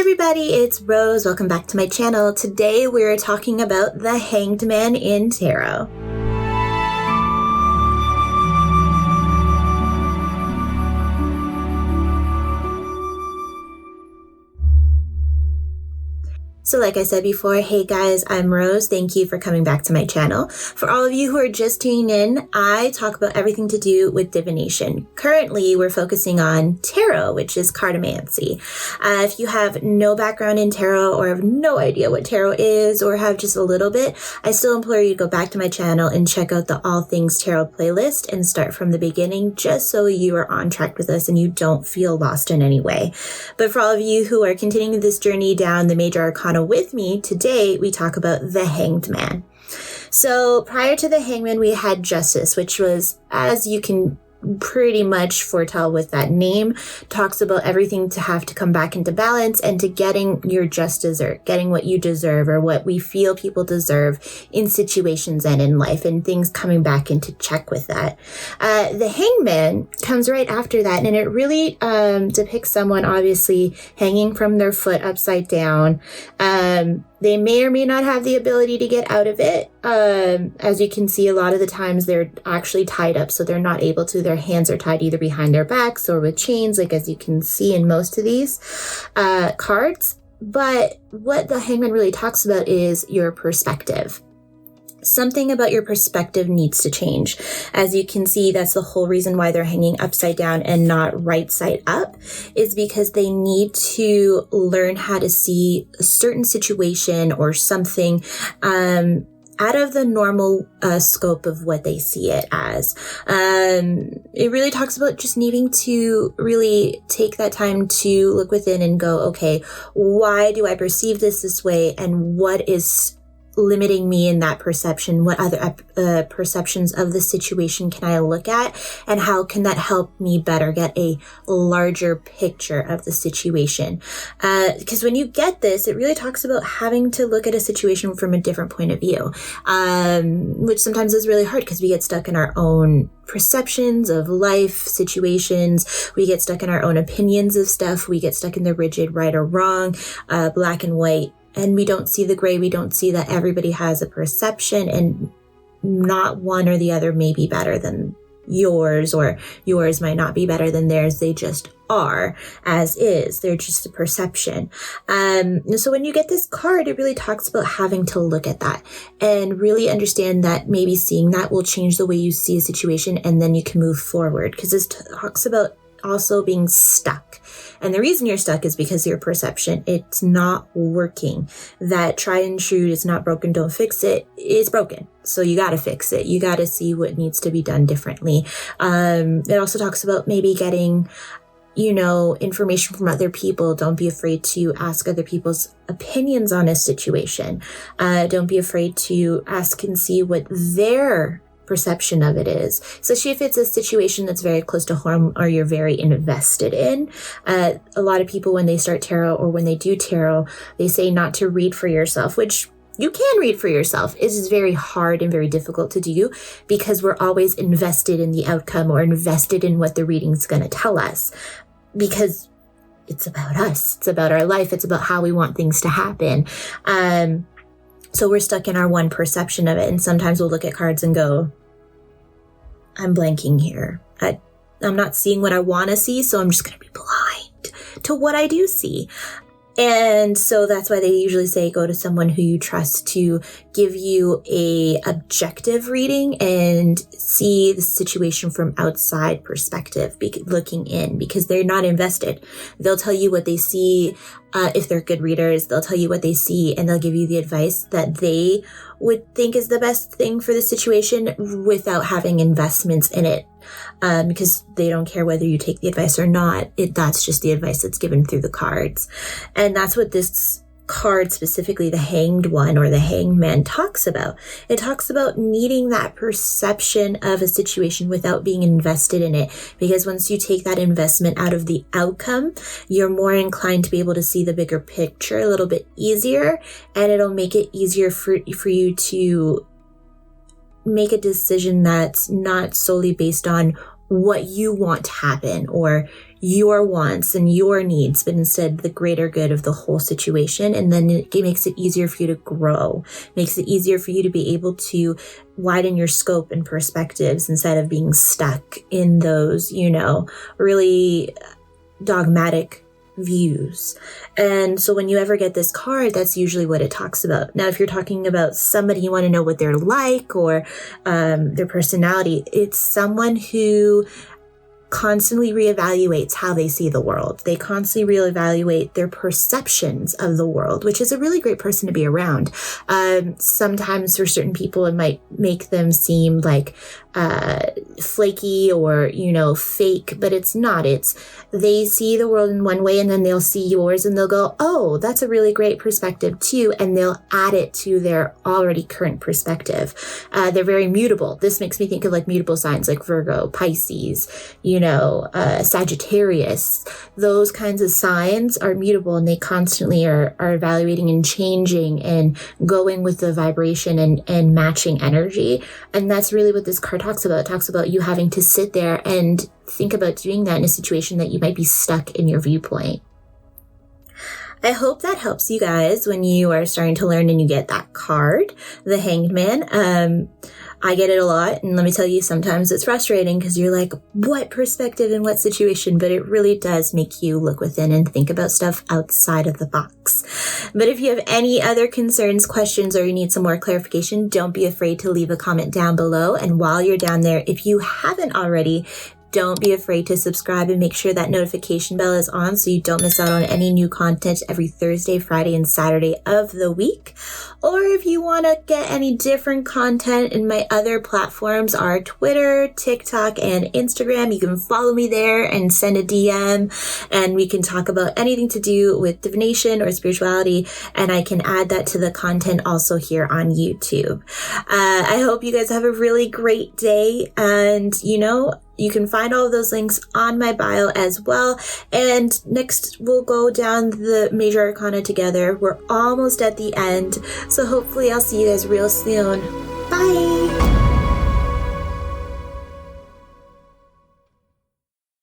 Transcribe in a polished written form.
everybody, it's Rose. Welcome back to my channel. Today we're talking about the Hanged Man in Tarot. So like I said before, hey guys, I'm Rose. Thank you for coming back to my channel. For all of you who are just tuning in, I talk about everything to do with divination. Currently, we're focusing on tarot, which is cartomancy. If you have no background in tarot or have no idea what tarot is or have just a little bit, I still implore you to go back to my channel and check out the All Things Tarot playlist and start from the beginning just so you are on track with us and you don't feel lost in any way. But for all of you who are continuing this journey down the major arcana with me, today we talk about the Hanged Man. So prior to the Hangman, we had Justice, which was, as you can pretty much foretell with that name, talks about everything to have to come back into balance and to getting your just dessert, getting what you deserve or what we feel people deserve in situations and in life, and things coming back into check with that. The Hangman comes right after that, and it really depicts someone obviously hanging from their foot upside down. They may or may not have the ability to get out of it. As you can see, a lot of the times they're actually tied up, so they're not able to. Their hands are tied either behind their backs or with chains, like as you can see in most of these cards. But what the Hangman really talks about is your perspective. Something about your perspective needs to change. As you can see, that's the whole reason why they're hanging upside down and not right side up, is because they need to learn how to see a certain situation or something out of the normal scope of what they see it as. It really talks about just needing to really take that time to look within and go, okay, why do I perceive this way, and what is limiting me in that perception? What other perceptions of the situation can I look at, and how can that help me better get a larger picture of the situation? Because when you get this, it really talks about having to look at a situation from a different point of view, which sometimes is really hard because we get stuck in our own perceptions of life situations. We get stuck in our own opinions of stuff. We get stuck in the rigid right or wrong, black and white. And we don't see the gray. We don't see that everybody has a perception, and not one or the other may be better than yours, or yours might not be better than theirs. They just are as is. They're just a perception. So when you get this card, it really talks about having to look at that and really understand that maybe seeing that will change the way you see a situation, and then you can move forward, because this talks about also being stuck. And the reason you're stuck is because your perception, it's not working. That try and shoot, it's not broken, don't fix it. It's broken. So you got to fix it. You got to see what needs to be done differently. It also talks about maybe getting, information from other people. Don't be afraid to ask other people's opinions on a situation. Don't be afraid to ask and see what their perception of it is, especially if it's a situation that's very close to home or you're very invested in. A lot of people, when they start tarot or when they do tarot, they say not to read for yourself, which you can read for yourself. It is very hard and very difficult to do because we're always invested in the outcome or invested in what the reading's going to tell us, because it's about us. It's about our life. It's about how we want things to happen. So we're stuck in our one perception of it. And sometimes we'll look at cards and go, I'm blanking here. I'm not seeing what I want to see, so I'm just going to be blind to what I do see. And so that's why they usually say go to someone who you trust to give you a objective reading and see the situation from outside perspective, looking in, because they're not invested. They'll tell you what they see. If they're good readers, they'll tell you what they see, and they'll give you the advice that they would think is the best thing for the situation without having investments in it, because they don't care whether you take the advice or not. That's just the advice that's given through the cards. And that's what this card, specifically the Hanged One or the Hanged Man, talks about. It talks about needing that perception of a situation without being invested in it, because once you take that investment out of the outcome, you're more inclined to be able to see the bigger picture a little bit easier, and it'll make it easier for you to make a decision that's not solely based on what you want to happen or your wants and your needs, but instead the greater good of the whole situation. And then it makes it easier for you to grow, makes it easier for you to be able to widen your scope and perspectives instead of being stuck in those, really dogmatic views. And so when you ever get this card, that's usually what it talks about. Now, if you're talking about somebody, you want to know what they're like or their personality, it's someone who constantly reevaluates how they see the world. They constantly reevaluate their perceptions of the world, which is a really great person to be around. Sometimes for certain people, it might make them seem like flaky or, fake, but it's not. It's they see the world in one way and then they'll see yours and they'll go, oh, that's a really great perspective too. And they'll add it to their already current perspective. They're very mutable. This makes me think of like mutable signs like Virgo, Pisces, Sagittarius. Those kinds of signs are mutable and they constantly are evaluating and changing and going with the vibration and matching energy. And that's really what this card talks about. It talks about you having to sit there and think about doing that in a situation that you might be stuck in your viewpoint. I hope that helps you guys when you are starting to learn and you get that card, the Hanged Man. I get it a lot, and let me tell you, sometimes it's frustrating because you're like, what perspective and what situation? But it really does make you look within and think about stuff outside of the box. But if you have any other concerns, questions, or you need some more clarification, don't be afraid to leave a comment down below. And while you're down there, if you haven't already, don't be afraid to subscribe and make sure that notification bell is on so you don't miss out on any new content every Thursday, Friday, and Saturday of the week. Or if you want to get any different content in my other platforms are Twitter, TikTok, and Instagram. You can follow me there and send a DM and we can talk about anything to do with divination or spirituality. And I can add that to the content also here on YouTube. I hope you guys have a really great day and, you can find all of those links on my bio as well. And next we'll go down the major arcana together. We're almost at the end. So hopefully I'll see you guys real soon. Bye.